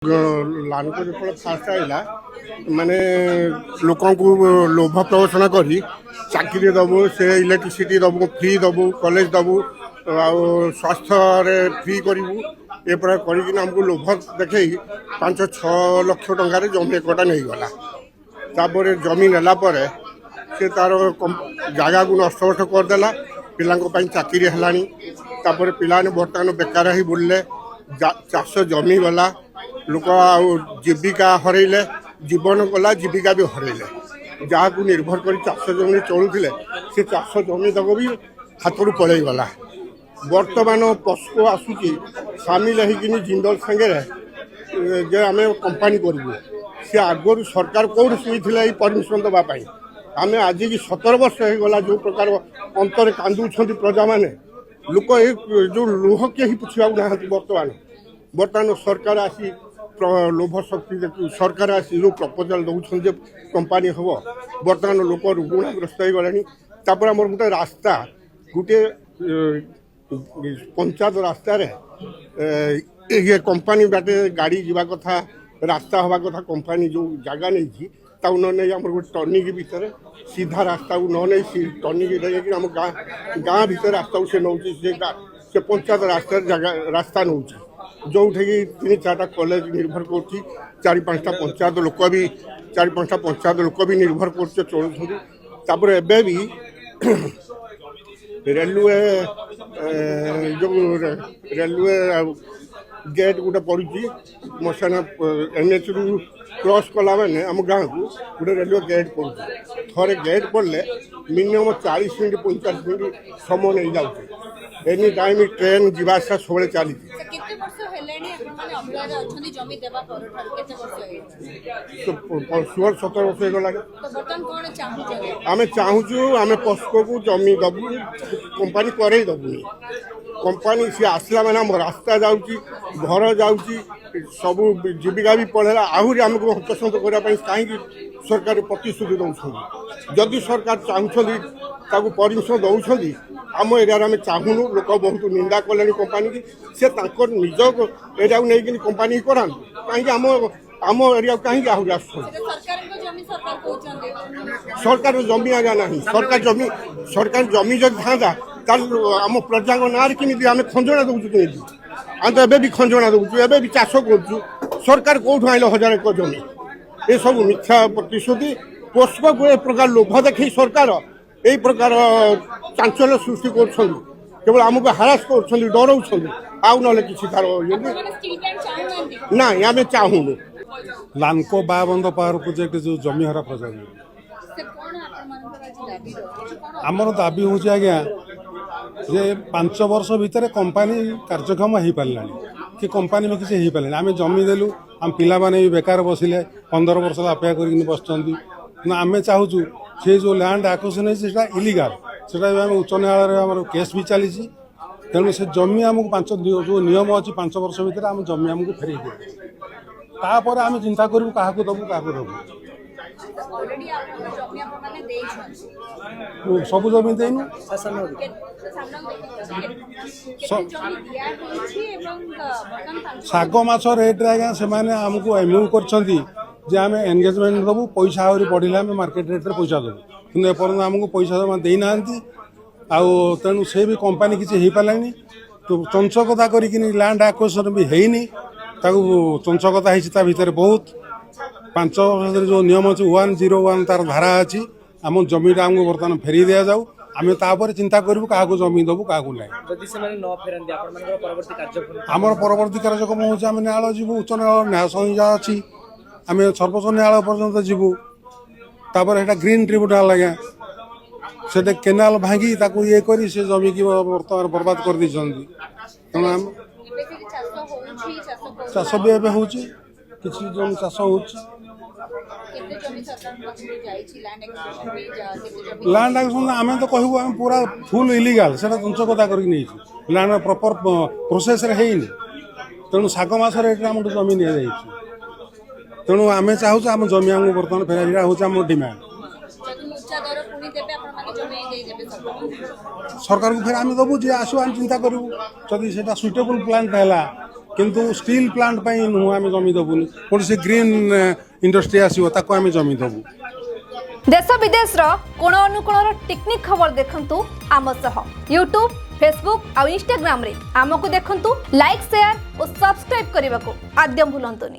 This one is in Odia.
ଲାଲକୁ ଯେତେବେଳେ ଫାଷ୍ଟ ଆଇଲା ମାନେ ଲୋକଙ୍କୁ ଲୋଭ ପ୍ରଦର୍ଶନ କରି ଚାକିରି ଦେବୁ, ସେ ଇଲେକ୍ଟ୍ରିସିଟି ଦେବୁ, ଫ୍ରି ଦେବୁ, କଲେଜ ଦେବୁ, ଆଉ ସ୍ୱାସ୍ଥ୍ୟରେ ଫ୍ରି କରିବୁ, ଏ ପ୍ରକାର କରିକିନା ଆମକୁ ଲୋଭ ଦେଖେଇ 5-6 ଲକ୍ଷ ଟଙ୍କାରେ ଜମି ଏକଟା ନେଇଗଲା। ତାପରେ ଜମି ନେଲା ପରେ ସେ ତାର ଜାଗାକୁ ନଷ୍ଟବଷ୍ଟ କରିଦେଲା। ପିଲାଙ୍କ ପାଇଁ ଚାକିରି ହେଲାଣି। ତାପରେ ପିଲାମାନେ ବର୍ତ୍ତମାନ ବେକାର ହେଇ ବୁଲିଲେ। ଚାଷ ଜମି ଗଲା, ଲୋକ ଆଉ ଜୀବିକା ହରେଇଲେ, ଜୀବନ ଗଲା, ଜୀବିକା ବି ହରେଇଲେ। ଯାହାକୁ ନିର୍ଭର କରି ଚାଷ ଜମି ଚଳୁଥିଲେ ସେ ଚାଷ ଜମି ତକ ବି ହାତରୁ ପଳେଇଗଲା। ବର୍ତ୍ତମାନ ପସ୍କୋ ଆସୁଛି ସାମିଲ ହେଇକିନି ଜିନ୍ଦଲ ସାଙ୍ଗରେ ଯେ ଆମେ କମ୍ପାନୀ କରିବୁ। ସେ ଆଗରୁ ସରକାର କେଉଁଠି ଶୁଣିଥିଲେ ଏଇ ପରମିଶନ ଦେବା ପାଇଁ? ଆମେ ଆଜିକି 17 ବର୍ଷ ହେଇଗଲା ଯେଉଁ ପ୍ରକାର ଅନ୍ତରେ କାନ୍ଦୁଛନ୍ତି ପ୍ରଜାମାନେ, ଲୋକ ଏ ଯେଉଁ ଲୁହ କେହି ପୁଛିବାକୁ ନାହାନ୍ତି। ବର୍ତ୍ତମାନ ସରକାର ଆସି ଲୋଭ ଶକ୍ତି ସରକାର ଆସି ଯେଉଁ ପ୍ରପୋଜାଲ ଦେଉଛନ୍ତି ଯେ କମ୍ପାନୀ ହେବ, ବର୍ତ୍ତମାନ ଲୋକ ଋଣଗ୍ରସ୍ତ ହେଇଗଲେଣି। ତାପରେ ଆମର ଗୋଟେ ରାସ୍ତା, ଗୋଟିଏ ପଞ୍ଚାୟତ ରାସ୍ତାରେ ଇଏ କମ୍ପାନୀ ବାଟେ ଗାଡ଼ି ଯିବା କଥା, ରାସ୍ତା ହେବା କଥା, କମ୍ପାନୀ ଯେଉଁ ଜାଗା ନେଇଛି ତାକୁ ନ ନେଇ ଆମର ଗୋଟେ ଟର୍ଣ୍ଣିଂ ଭିତରେ ସିଧା ରାସ୍ତାକୁ ନ ନେଇ ଟର୍ଣ୍ଣିଂ ଦେଇକି ଆମ ଗାଁ ଭିତରେ ରାସ୍ତାକୁ ସେ ନେଉଛି। ସେ ପଞ୍ଚାୟତ ରାସ୍ତା ନେଉଛି, ଯେଉଁଠିକି 3-4ଟା କଲେଜ ନିର୍ଭର କରୁଛି, 4-5ଟା ପଞ୍ଚାୟତ ଲୋକ ବି ନିର୍ଭର କରୁছে ଚଳୁଛନ୍ତି। ତାପରେ ଏବେ ବି ରେଲୱେ ଗେଟ୍ ଗୋଟେ ପଡ଼ିଛି ମଶାନା NHରୁ କ୍ରସ୍ କଲା ମାନେ ଆମ ଗାଁକୁ ଗୋଟେ ରେଲୱେ ଗେଟ୍ ପଡ଼ୁଛି। ଥରେ ଗେଟ୍ ପଡ଼ିଲେ ମିନିମମ୍ 40 ମିନିଟ୍ 45 ମିନିଟ୍ ସମୟ ନେଇଯାଉଛି। ଏନି ଟାଇମ୍ ଟ୍ରେନ୍ ଯିବା ଆସିବା ସବୁବେଳେ ଚାଲିଛି। 16-17 ବର୍ଷ ହେଇଗଲାଣି। ଆମେ ଚାହୁଁଛୁ ଆମେ ପସ୍କୋକୁ ଜମି ଦେବୁ, କମ୍ପାନୀ କରେଇ ଦେବୁନି। କମ୍ପାନୀ ସିଏ ଆସିଲା ମାନେ ଆମ ରାସ୍ତା ଯାଉଛି, ଘର ଯାଉଛି, ସବୁ ଜୀବିକା ବି ପଳେଇଲା। ଆହୁରି ଆମକୁ ହନ୍ତସନ୍ତ କରିବା ପାଇଁ କାହିଁକି ସରକାର ପ୍ରତିଶ୍ରୁତି ଦେଉଛନ୍ତି? ଯଦି ସରକାର ଚାହୁଁଛନ୍ତି ତାକୁ ପରମିଶନ ଦେଉଛନ୍ତି, ଆମ ଏରିଆରେ ଆମେ ଚାହୁଁନୁ। ଲୋକ ବହୁତ ନିନ୍ଦା କଲେଣି କମ୍ପାନୀକି। ସେ ତାଙ୍କର ନିଜ ଏରିଆକୁ ନେଇକିନି କମ୍ପାନୀ କରାନ୍ତୁ, କାହିଁକି ଆମ ଏରିଆକୁ କାହିଁକି ଆହୁରି ଆସୁଛନ୍ତି? ସରକାର ଜମି ଆଜ୍ଞା ନାହିଁ। ସରକାର ଜମି ଯଦି ଥାନ୍ତା ତାହେଲେ ଆମ ପ୍ରଜାଙ୍କ ନାଁରେ କେମିତି ଆମେ ଖଞ୍ଜଣା ଦେଉଛୁ? କେମିତି ଆମେ ତ ଏବେ ବି ଖଞ୍ଜଣା ଦେଉଛୁ, ଏବେ ବି ଚାଷ କରୁଛୁ। ସରକାର କେଉଁଠୁ ଆଣିଲେ 1000 ଏକର ଜମି? ଏସବୁ ମିଥ୍ୟା ପ୍ରତିଶ୍ରୁତି। ପୋଷକକୁ ଏ ପ୍ରକାର ଲୋଭ ଦେଖେଇ ସରକାର এই ପ୍ରକାର ଚାଞ୍ଚଲ୍ୟ ସୃଷ୍ଟି କରୁଛନ୍ତି, କେବଳ ଆମକୁ ହାରାସ କରୁଛନ୍ତି, ଡରଉଛନ୍ତି, ଆଉ ନହେଲେ କିଛି ତାର ନାଇଁ। ଆମେ ଚାହୁଁନୁ ଲାନକୋ ବାବନ୍ଦ ପାୱାର ପ୍ରୋଜେକ୍ଟ ଯେଉଁ ଜମିହରା ପ୍ରଜା ଆମର ଦାବି ହେଉଛି ଆଜ୍ଞା ଯେ 5 ବର୍ଷ ଭିତରେ କମ୍ପାନୀ କାର୍ଯ୍ୟକ୍ଷମ ହେଇପାରିଲାଣି କି କମ୍ପାନୀ ବି କିଛି ହେଇପାରିଲାନି। ଆମେ ଜମି ଦେଲୁ, ଆମ ପିଲାମାନେ ବି ବେକାର ବସିଲେ, 15 ବର୍ଷ ଅପେକ୍ଷା କରିକି ବସିଛନ୍ତି। ନା ଆମେ ଚାହୁଁଛୁ ସେ ଯେଉଁ ଲ୍ୟାଣ୍ଡ ଆକ୍ୱିଜିସନ୍ ହେଇଛି ସେଟା ଇଲିଗାଲ, ସେଟା ବି ଆମେ ଉଚ୍ଚ ନ୍ୟାୟାଳୟରେ ଆମର କେସ୍ ବି ଚାଲିଛି। ତେଣୁ ସେ ଜମି ଆମକୁ ଯେଉଁ ନିୟମ ଅଛି 5 ବର୍ଷ ଭିତରେ ଆମ ଜମି ଆମକୁ ଫେରେଇ ଦେବୁ। ତାପରେ ଆମେ ଚିନ୍ତା କରିବୁ କାହାକୁ ଦେବୁ। ସବୁ ଜମି ଦେଇନୁ। ଶାଗ ମାଛ ରେଟ୍ରେ ଆଜ୍ଞା ସେମାନେ ଆମକୁ ଏମ୍ୟୁ କରିଛନ୍ତି ଯେ ଆମେ ଏନଗେଜମେଣ୍ଟ ଦେବୁ, ପଇସା ଆହୁରି ବଢ଼ିଲେ ଆମେ ମାର୍କେଟ ରେଟ୍ରେ ପଇସା ଦେବୁ, କିନ୍ତୁ ଏପର୍ଯ୍ୟନ୍ତ ଆମକୁ ପଇସା ଜମା ଦେଇନାହାନ୍ତି। ଆଉ ତେଣୁ ସେ ବି କମ୍ପାନୀ କିଛି ହେଇପାରିଲାନି। ଚଞ୍ଚକତା କରିକିନି ଲ୍ୟାଣ୍ଡ ଆକ୍ୱିଜିସନ୍ ବି ହେଇନି, ତାକୁ ଚଞ୍ଚକତା ହେଇଛି। ତା ଭିତରେ ବହୁତ 5 ବର୍ଷରେ ଯେଉଁ ନିୟମ ଅଛି 101 ତାର ଧାରା ଅଛି, ଆମ ଜମିଟା ଆମକୁ ବର୍ତ୍ତମାନ ଫେରେଇ ଦିଆଯାଉ। ଆମେ ତାପରେ ଚିନ୍ତା କରିବୁ କାହାକୁ ଜମି ଦେବୁ କାହାକୁ ନାହିଁ। ଆମର ପରବର୍ତ୍ତୀ କାର୍ଯ୍ୟକ୍ରମ ହେଉଛି ଆମେ ନ୍ୟାୟାଳୟ ଯିବୁ, ଉଚ୍ଚ ନ୍ୟାୟାଳୟ, ନ୍ୟାୟ ସଂହିତା ଅଛି, ଆମେ ସର୍ବୋଚ୍ଚ ନ୍ୟାୟାଳୟ ପର୍ଯ୍ୟନ୍ତ ଯିବୁ। ତାପରେ ସେଇଟା ଗ୍ରୀନ୍ ଟ୍ରିବ୍ୟୁନାଲ ଆଜ୍ଞା, ସେଟା କେନାଲ ଭାଙ୍ଗି ତାକୁ ଇଏ କରି ସେ ଜମିକି ବର୍ତ୍ତମାନ ବର୍ବାଦ କରିଦେଇଛନ୍ତି। ତେଣୁ ଆମେ ଚାଷ ବି ଏବେ ହେଉଛି, କିଛି ଜମି ଚାଷ ହେଉଛି। ଲ୍ୟାଣ୍ଡ ଆକ୍ୱିଜିସନ୍ ଆମେ ତ କହିବୁ ଆମେ ପୁରା ଫୁଲ୍ ଇଲିଗାଲ, ସେଟା ଚଞ୍ଚକତା କରିକି ନେଇଛୁ। ଲ୍ୟାଣ୍ଡ ପ୍ରପର ପ୍ରୋସେସରେ ହେଇନି। ତେଣୁ ଶାଗ ମାଛ ରେଟ୍ରେ ଆମଠୁ ଜମି ନିଆଯାଇଛି। ତେଣୁ ଆମେ ଚାହୁଁଛୁ ଆମ ଜମି ଆମକୁ ବର୍ତ୍ତମାନ ଫେରାଇବା ହେଉଛି ଆମର ଡିମାଣ୍ଡ। ସରକାରଙ୍କୁ ଫେର ଆମେ ଦେବୁ, ଯିଏ ଆସିବ ଆମେ ଚିନ୍ତା କରିବୁ। ଯଦି ସେଇଟା ସୁଇଟେବୁଲ୍ ପ୍ଲାନ୍ଟ ହେଲା किंतु स्टील प्लांट ପାଇଁ ନୁହଁ ଆମେ ଜମି ଦେବୁନି କୌଣସି ଗ୍ରୀନ୍ ଇଣ୍ଡଷ୍ଟ୍ରି ଆସିବ ତାକୁ ଆମେ ଜମି ଦେବୁ। देश विदेश कोण अनुकोण टेक्निक खबर देखंतु आम सह यूट्यूब फेसबुक और इंस्टाग्राम रे आमको देखंतु लाइक शेयर और सब्सक्राइब करने को आद्यम भूलंतुनी।